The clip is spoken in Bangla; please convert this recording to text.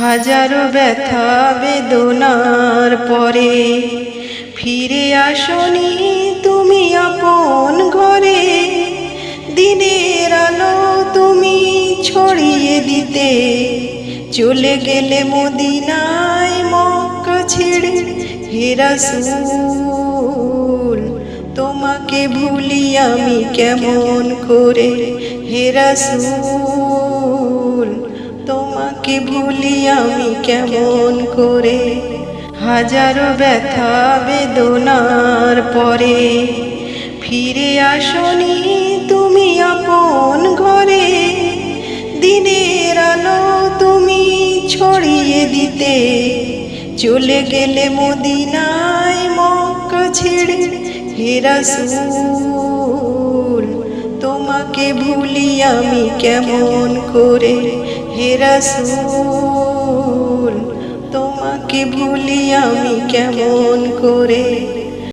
হাজারো ব্যথা বেদনার পরে ফিরে আসনি তুমি আপন ঘরে। দিনের আলো তুমি ছড়িয়ে দিতে চলে গেলে মদিনায় মক্কা ছেড়ে। হে রাসূল তোমাকে ভুলি আমি কেমন করে। হে রাসূল তোমাকে ভুলি আমি কেমন করে। হাজারো ব্যথা বেদনার পরে ফিরে আসনি তুমি আপন ঘরে। দিনের আলো তুমি ছড়িয়ে দিতে চলে গেলে মদিনায় মক্কা ছেড়ে। হে রাসূল তোমাকে ভুলি আমি কেমন করে। হে রাসূল তোমাকে ভুলি আমি কেমন করে।